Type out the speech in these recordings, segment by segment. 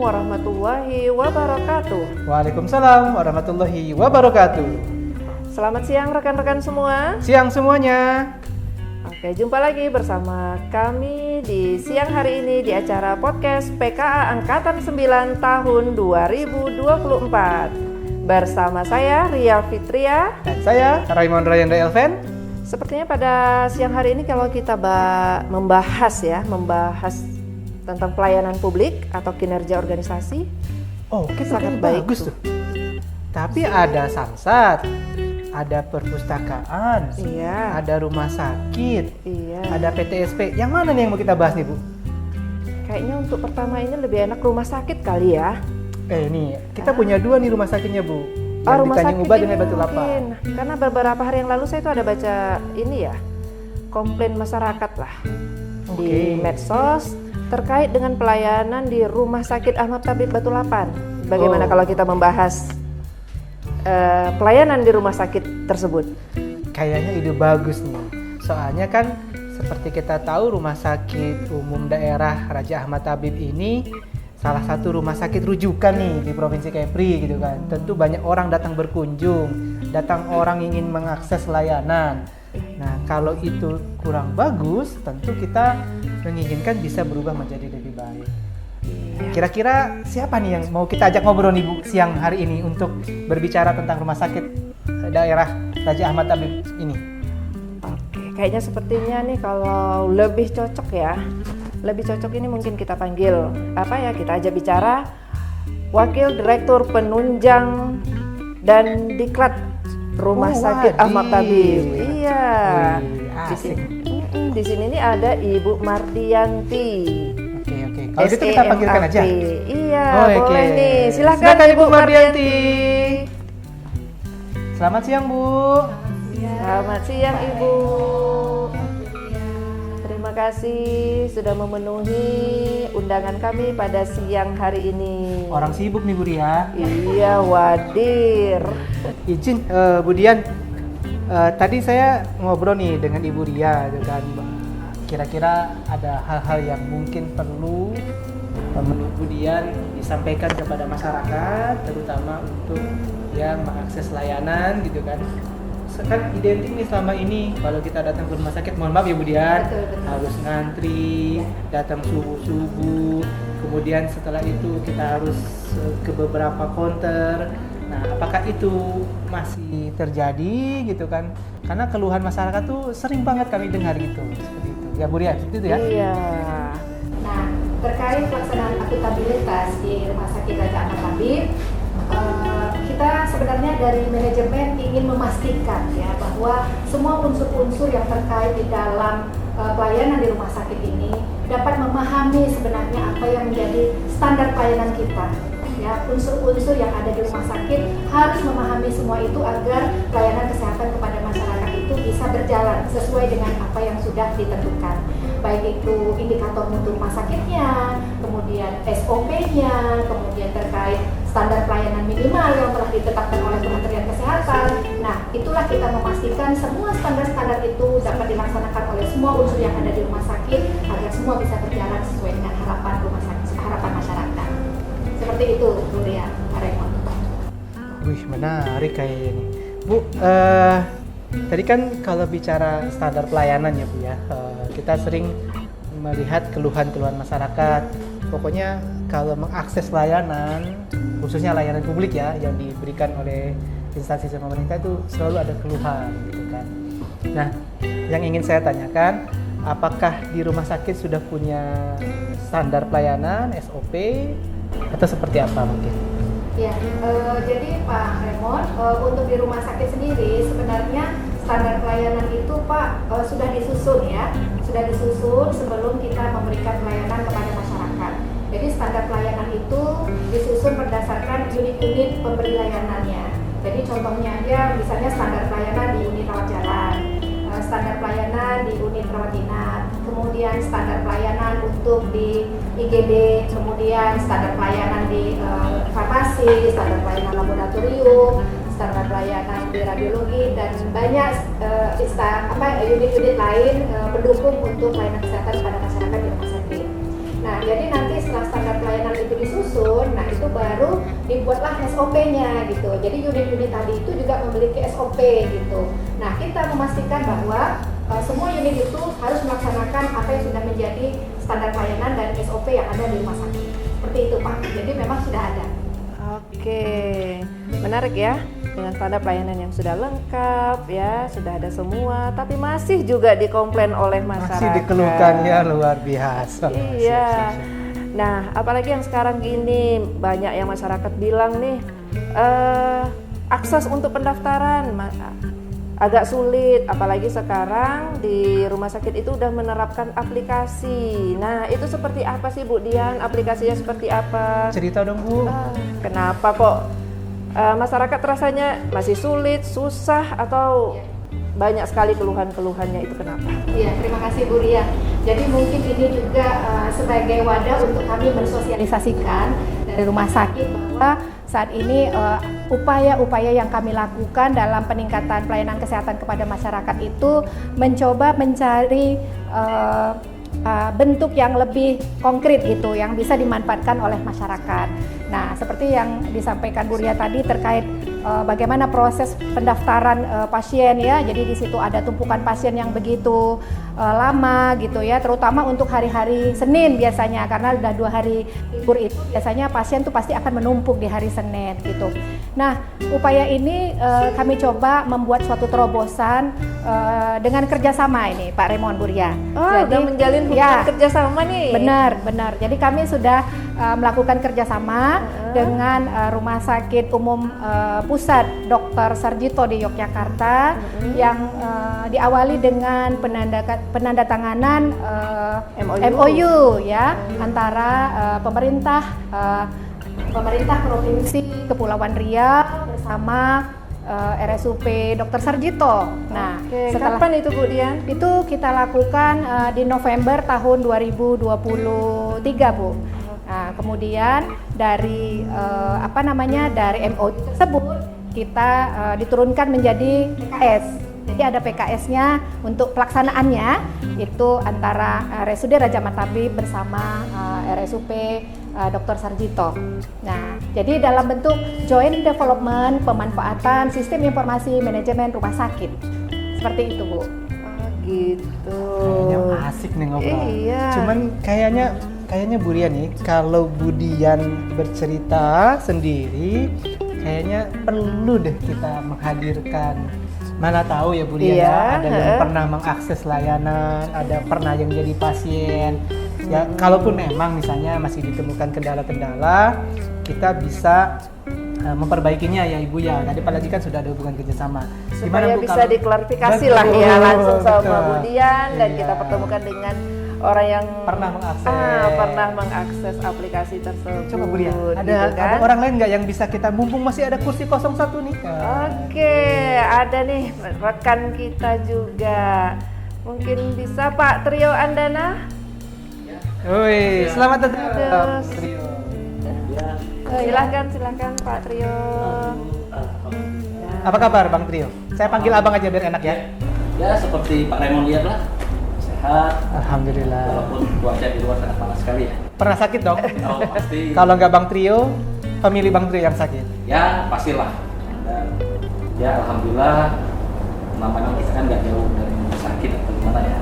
warahmatullahi wabarakatuh. Waalaikumsalam warahmatullahi wabarakatuh. Selamat siang rekan-rekan semua. Siang semuanya. Oke, jumpa lagi bersama kami di siang hari ini di acara podcast PKA Angkatan 9 tahun 2024. Bersama saya Ria Fitria Dan saya Raymond Rayanda Elven. Sepertinya pada siang hari ini kalau kita membahas tentang pelayanan publik atau kinerja organisasi. Oh, oke, sangat baik bagus tuh. Tapi ada samsat, ada perpustakaan, Iya. ada rumah sakit, Iya. ada PTSP. Yang mana nih yang mau kita bahas nih, Bu? Kayaknya untuk pertama ini lebih enak rumah sakit kali ya. Nih, kita punya dua nih rumah sakitnya, Bu. Yang Rumah di Tanjung sakit Uba ini dengan Batu Lapa. mungkin. Karena beberapa hari yang lalu saya itu ada baca ini ya, komplain masyarakat lah di medsos terkait dengan pelayanan di Rumah Sakit Ahmad Tabib Batu Lapan. Bagaimana kalau kita membahas pelayanan di rumah sakit tersebut? Kayaknya ide bagus nih. Soalnya kan seperti kita tahu Rumah Sakit Umum Daerah Raja Ahmad Tabib ini salah satu rumah sakit rujukan nih di Provinsi Kepri gitu kan. Tentu banyak orang datang berkunjung, datang orang ingin mengakses layanan. Nah, kalau itu kurang bagus, tentu kita menginginkan bisa berubah menjadi lebih baik. Kira-kira siapa nih yang mau kita ajak ngobrol nih, Bu, siang hari ini untuk berbicara tentang rumah sakit daerah Raja Ahmad Tabib ini? Oke, kayaknya sepertinya nih kalau lebih cocok ini mungkin kita panggil kita ajak bicara Wakil Direktur Penunjang dan Diklat Rumah Sakit Ahmad Tabib. Iya. Di sini nih ada Ibu Mardianti. Oke. Kalau gitu kita panggilkan aja. Iya, boleh nih. Silakan Ibu Mardianti. Selamat siang, Bu. Selamat siang, Ibu. Terima kasih sudah memenuhi undangan kami pada siang hari ini. Orang sibuk nih, Bu Ria. Iya, wadir. Izin, Bu Dian. Tadi saya ngobrol nih dengan Ibu Ria dan kira-kira ada hal-hal yang mungkin perlu menurut Bu Dian disampaikan kepada masyarakat, terutama untuk yang mengakses layanan gitu kan. Kan identik nih selama ini kalau kita datang ke rumah sakit, mohon maaf ya Bu Dian, Betul. harus ngantri, datang subuh-subuh, kemudian setelah itu kita harus ke beberapa counter. Nah, apakah itu masih terjadi gitu kan? Karena keluhan masyarakat tuh sering banget kami dengar gitu, seperti itu. Ya Bu Dian, seperti itu ya? Iya. Nah, terkait pelaksanaan akuntabilitas di Rumah Sakit Raja Ahmad Tabib, kita sebenarnya dari manajemen ingin memastikan ya bahwa semua unsur-unsur yang terkait di dalam pelayanan di rumah sakit ini dapat memahami sebenarnya apa yang menjadi standar pelayanan kita. Ya, unsur-unsur yang ada di rumah sakit harus memahami semua itu agar pelayanan kesehatan kepada masyarakat itu bisa berjalan sesuai dengan apa yang sudah ditentukan. Baik itu indikator mutu rumah sakitnya, kemudian SOP-nya, kemudian terkait standar pelayanan minimal yang telah ditetapkan oleh Kementerian Kesehatan. Nah, itulah kita memastikan semua standar-standar itu dapat dilaksanakan oleh semua unsur yang ada di rumah sakit agar semua bisa berjalan sesuai dengan harapan rumah sakit, harapan masyarakat. Seperti itu, Bu Ria, Pak Raymond. Wih, menarik kayaknya nih. Bu, tadi kan kalau bicara standar pelayanan ya Bu ya, kita sering melihat keluhan-keluhan masyarakat. Pokoknya kalau mengakses layanan, khususnya layanan publik ya, yang diberikan oleh instansi pemerintah itu selalu ada keluhan gitu kan. Nah, yang ingin saya tanyakan, apakah di rumah sakit sudah punya standar pelayanan, SOP, atau seperti apa mungkin? Ya, jadi Pak Raymond, untuk di rumah sakit sendiri sebenarnya standar pelayanan itu Pak sudah disusun ya, sebelum kita memberikan pelayanan kepada masyarakat. Jadi standar pelayanan itu disusun berdasarkan unit-unit pemberi layanannya. Jadi contohnya aja, misalnya standar pelayanan di unit rawat jalan, standar pelayanan di unit rawat inap, kemudian standar pelayanan untuk di IGD, kemudian standar pelayanan di farmasi, standar pelayanan laboratorium, standar pelayanan di radiologi, dan banyak unit-unit lain pendukung untuk pelayanan kesehatan pada masyarakat di rumah sakit. Nah, jadi nanti setelah standar pelayanan itu disusun, nah itu baru dibuatlah SOP-nya gitu. Jadi unit-unit tadi itu juga memiliki SOP gitu. Nah, kita memastikan bahwa semua unit itu harus melaksanakan apa yang sudah menjadi standar pelayanan dan SOP yang ada di rumah sakit. Seperti itu, Pak. Jadi memang sudah ada. Oke, menarik ya. Dengan standar pelayanan yang sudah lengkap ya, sudah ada semua, tapi masih juga dikomplain oleh masyarakat. Masih dikeluhkan ya, luar biasa. Iya. Siap, siap. Nah, apalagi yang sekarang gini, banyak yang masyarakat bilang nih, akses untuk pendaftaran agak sulit, apalagi sekarang di rumah sakit itu udah menerapkan aplikasi. Nah, itu seperti apa sih Bu Dian? Aplikasinya seperti apa? Cerita dong Bu. Kenapa kok masyarakat rasanya masih sulit, susah, atau banyak sekali keluhan-keluhannya, itu kenapa? Iya, terima kasih Bu Ria. Jadi mungkin ini juga sebagai wadah untuk kami mensosialisasikan dari rumah sakit bahwa saat ini upaya-upaya yang kami lakukan dalam peningkatan pelayanan kesehatan kepada masyarakat itu mencoba mencari bentuk yang lebih konkret itu yang bisa dimanfaatkan oleh masyarakat. Nah, seperti yang disampaikan Bu Ria tadi terkait bagaimana proses pendaftaran pasien ya. Jadi di situ ada tumpukan pasien yang begitu lama gitu ya, terutama untuk hari-hari Senin biasanya, karena udah 2 hari libur itu biasanya pasien tuh pasti akan menumpuk di hari Senin gitu. Nah, upaya ini kami coba membuat suatu terobosan dengan kerjasama ini Pak Raymond, Bu Ria. Jadi udah menjalin hubungan kerjasama nih. Benar. Jadi kami sudah melakukan kerjasama dengan Rumah Sakit Umum Pusat Dr. Sarjito di Yogyakarta yang diawali dengan penandatanganan MOU ya antara pemerintah Provinsi Kepulauan Riau bersama RSUP Dr. Sarjito. Nah, setelah kapan itu Bu Dian? Itu kita lakukan di November tahun 2023 Bu. Nah, kemudian dari dari MOU tersebut kita diturunkan menjadi PKS. Jadi ada PKS-nya untuk pelaksanaannya itu antara RSUD Raja Ahmad Tabib bersama RSUP Dr. Sarjito. Nah, jadi dalam bentuk joint development pemanfaatan sistem informasi manajemen rumah sakit. Seperti itu, Bu. Gitu. Kayaknya asik nih ngobrol. Iya. Cuman kayaknya Bu Ria nih, kalau Bu Dian bercerita sendiri, kayaknya perlu deh kita menghadirkan. Mana tahu ya Bu Ria, Iya, ada yang pernah mengakses layanan, ada pernah yang jadi pasien. Ya, kalaupun memang misalnya masih ditemukan kendala-kendala, kita bisa memperbaikinya ya Ibu ya. Tadi apalagi kan sudah ada hubungan kerjasama. Supaya Bu, bisa kalau- diklarifikasi lah ya langsung sama betul. Bu Dian dan Iya. kita pertemukan dengan orang yang Pernah mengakses. pernah mengakses aplikasi tersebut. Coba Bu Ria, ada gitu kan? ada orang lain nggak yang bisa kita, mumpung masih ada kursi 01 nih? Oke, ada nih rekan kita juga. Mungkin bisa Pak Trio Andana? Woi, selamat datang. Aduh. Trio. Silahkan Pak Trio. Apa kabar Bang Trio? Saya panggil abang aja biar enak ya. Ya seperti Pak Raymond lihat lah, sehat. Alhamdulillah. Walaupun cuaca di luar sangat panas sekali ya. Pernah sakit dong? Oh pasti. Kalau nggak Bang Trio, family Bang Trio yang sakit. Ya pastilah. Dan ya alhamdulillah, namanya kita kan nggak jauh dari rumah sakit atau gimana ya.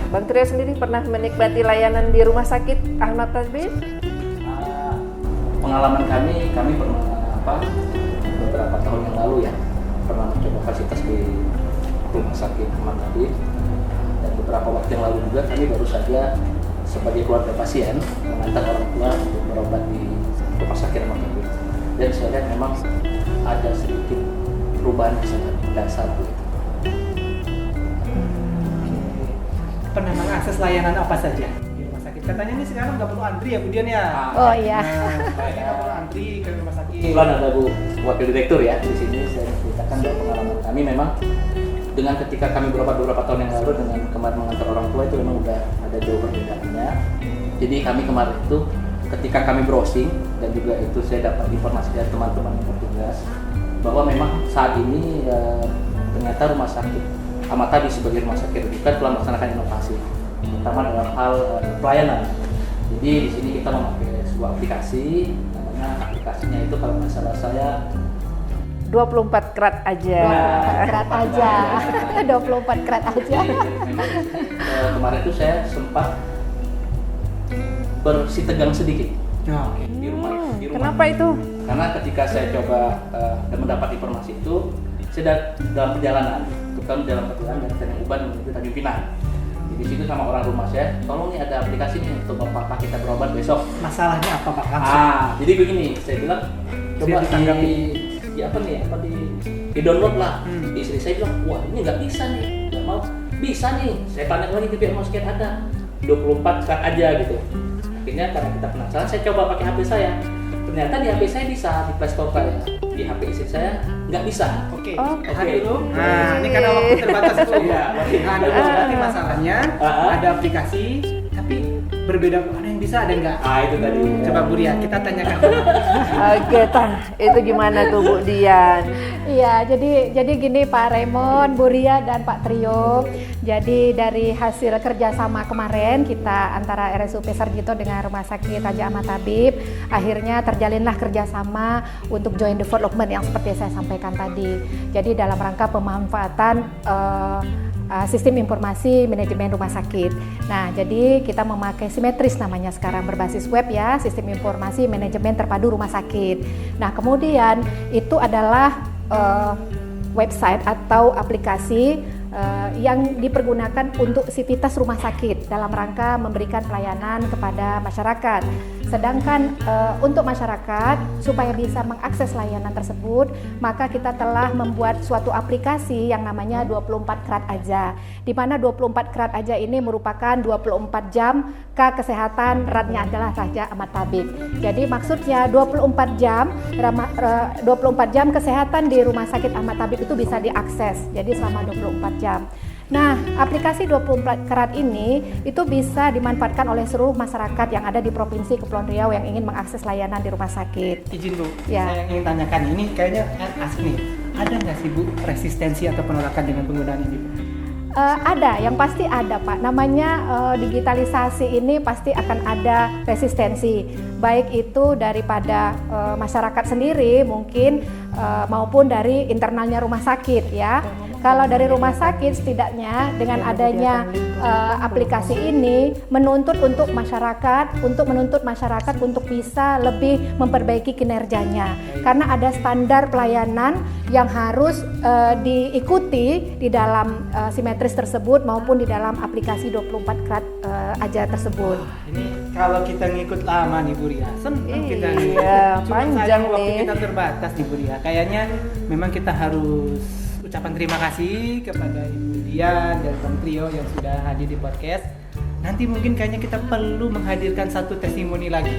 Bang Trio sendiri pernah menikmati layanan di Rumah Sakit Ahmad Tabib? Pengalaman kami pernah beberapa tahun yang lalu ya pernah mencoba fasilitas di Rumah Sakit Ahmad Tabib, dan beberapa waktu yang lalu juga kami baru saja sebagai keluarga pasien mengantar orang tua untuk berobat di Rumah Sakit Ahmad Tabib, dan saya lihat memang ada sedikit perubahan yang sangat dasar gitu. Pernah mengakses layanan apa saja di rumah sakit? Katanya ini sekarang nggak perlu antri ya Bu Dian ya? Oh iya. Kayaknya nggak perlu antri ke rumah sakit. Kebetulan ada Bu Wakil Direktur ya di sini, saya ceritakan bahwa pengalaman kami memang dengan ketika kami berobat beberapa tahun yang lalu dengan kemarin mengantar orang tua itu memang udah ada jauh perbedaannya. Jadi kami kemarin itu ketika kami browsing dan juga itu saya dapat informasi dari teman-teman yang bertugas bahwa memang saat ini ternyata Rumah Sakit Ahmad Tabib sebagai rumah sakit rujukan telah melaksanakan inovasi, terutama dalam hal pelayanan. Jadi di sini kita memakai sebuah aplikasi, namanya aplikasinya itu kalau nggak salah saya 24 karat aja. 24 karat aja. 24 karat aja. Memang kemarin itu saya sempat bersitegang sedikit di rumah. Kenapa itu? Karena ketika saya coba dan mendapat informasi itu, saya dalam perjalanan, kebetulan dalam perjalanan dari Tanjung Uban menuju Tanjung Pinang. Di situ sama orang rumah saya, tolong nih ada aplikasi nih untuk bapak kita berobat besok. Masalahnya apa Pak? Langsung. Jadi begini, saya bilang coba ditanggapi. di download lah. Istri saya bilang, wah ini nggak bisa nih, nggak mau. Bisa nih, saya tanya lagi ke pihak Mosket ada 24 karat aja gitu. Akhirnya karena kita penasaran, saya coba pakai HP saya. Ternyata di HP saya bisa, di Play Store saya. Di HP istri saya nggak bisa. Oke. Oke. Tahan dulu. Nah, ini karena waktu terbatas Bu. Iya, Nah, dulu berarti masalahnya ada aplikasi tapi berbeda, ada yang bisa ada enggak? Itu tadi. Coba Bu Ria, kita tanyakan dulu. Oke, itu gimana tuh Bu Dian? Iya, jadi gini Pak Raymond, Bu Ria dan Pak Trio. Jadi dari hasil kerjasama kemarin kita antara RSUP Sarjito dengan Rumah Sakit Raja Ahmad Tabib, akhirnya terjalinlah kerjasama untuk joint development yang seperti saya sampaikan tadi. Jadi dalam rangka pemanfaatan sistem informasi manajemen rumah sakit. Nah, jadi kita memakai Simetris namanya sekarang, berbasis web ya, sistem informasi manajemen terpadu rumah sakit. Nah, kemudian itu adalah website atau aplikasi yang dipergunakan untuk sivitas rumah sakit dalam rangka memberikan pelayanan kepada masyarakat. Sedangkan untuk masyarakat supaya bisa mengakses layanan tersebut, maka kita telah membuat suatu aplikasi yang namanya 24 karat aja. Di mana 24 karat aja ini merupakan 24 jam kesehatan, ratnya adalah Raja Ahmad Tabib. Jadi maksudnya 24 jam kesehatan di Rumah Sakit Ahmad Tabib itu bisa diakses. Jadi selama 24 jam. Nah, aplikasi 24 karat ini itu bisa dimanfaatkan oleh seluruh masyarakat yang ada di Provinsi Kepulauan Riau yang ingin mengakses layanan di rumah sakit. Izin Bu, Ya. saya ingin tanyakan ini kayaknya asik nih. Ada nggak sih Bu resistensi atau penolakan dengan penggunaan ini Bu? Ada, yang pasti ada Pak. Namanya digitalisasi ini pasti akan ada resistensi, baik itu daripada masyarakat sendiri mungkin maupun dari internalnya rumah sakit ya. Kalau dari rumah sakit setidaknya dengan adanya aplikasi ini menuntut masyarakat untuk bisa lebih memperbaiki kinerjanya, karena ada standar pelayanan yang harus diikuti di dalam Simetris tersebut maupun di dalam aplikasi 24 karat aja tersebut. Ini kalau kita ngikut lama nih Bu Ria, senang kita nih. Iya, Cuma panjang sayang waktu nih. kita terbatas nih Bu Ria. Kayaknya memang kita harus ucapan terima kasih kepada Ibu Dian dan Bang Trio yang sudah hadir di podcast. Nanti mungkin kayaknya kita perlu menghadirkan satu testimoni lagi.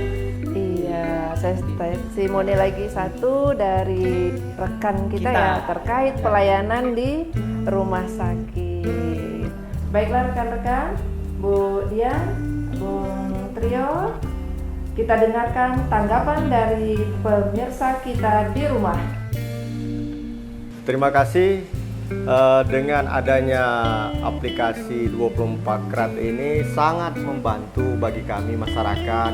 Iya, saya testimoni lagi satu dari rekan kita Kita. ya terkait pelayanan di rumah sakit. Baiklah rekan-rekan, Bu Dian, Bung Trio, kita dengarkan tanggapan dari pemirsa kita di rumah. Terima kasih. Dengan adanya aplikasi 24 karat ini sangat membantu bagi kami masyarakat.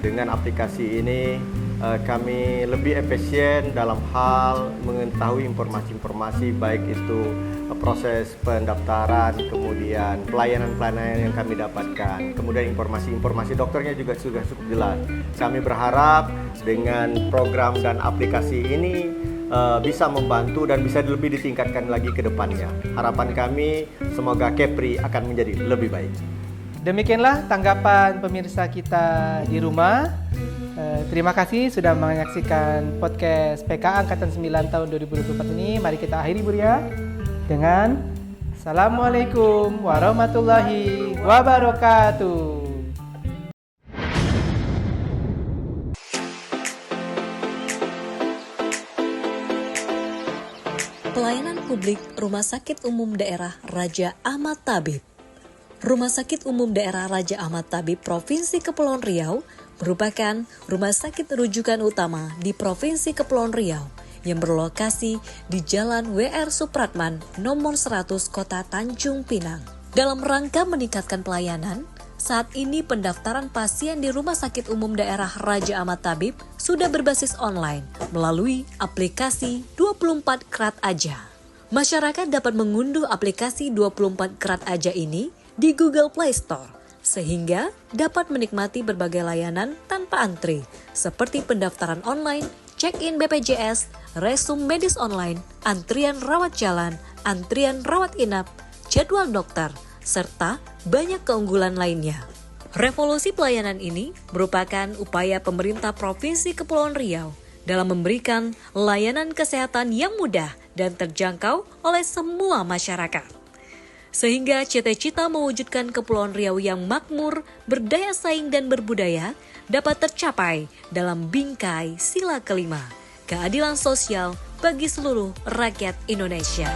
Dengan aplikasi ini kami lebih efisien dalam hal mengetahui informasi-informasi, baik itu proses pendaftaran, kemudian pelayanan-pelayanan yang kami dapatkan, kemudian informasi-informasi dokternya juga sudah cukup jelas. Kami berharap dengan program dan aplikasi ini bisa membantu dan bisa lebih ditingkatkan lagi ke depannya. Harapan kami semoga Kepri akan menjadi lebih baik. Demikianlah tanggapan pemirsa kita di rumah. Terima kasih sudah menyaksikan podcast PK Angkatan 9 tahun 2024 ini. Mari kita akhiri Bu Ria dengan Assalamualaikum warahmatullahi wabarakatuh. Pelayanan publik Rumah Sakit Umum Daerah Raja Ahmad Tabib. Rumah Sakit Umum Daerah Raja Ahmad Tabib Provinsi Kepulauan Riau merupakan rumah sakit rujukan utama di Provinsi Kepulauan Riau yang berlokasi di Jalan WR Supratman nomor 100 Kota Tanjung Pinang. Dalam rangka meningkatkan pelayanan, saat ini pendaftaran pasien di Rumah Sakit Umum Daerah Raja Ahmad Tabib sudah berbasis online melalui aplikasi 24 Krat Aja. Masyarakat dapat mengunduh aplikasi 24 Krat Aja ini di Google Play Store, sehingga dapat menikmati berbagai layanan tanpa antri, seperti pendaftaran online, check-in BPJS, resum medis online, antrian rawat jalan, antrian rawat inap, jadwal dokter, serta banyak keunggulan lainnya. Revolusi pelayanan ini merupakan upaya pemerintah Provinsi Kepulauan Riau dalam memberikan layanan kesehatan yang mudah dan terjangkau oleh semua masyarakat. Sehingga cita-cita mewujudkan Kepulauan Riau yang makmur, berdaya saing dan berbudaya dapat tercapai dalam bingkai sila kelima, keadilan sosial bagi seluruh rakyat Indonesia.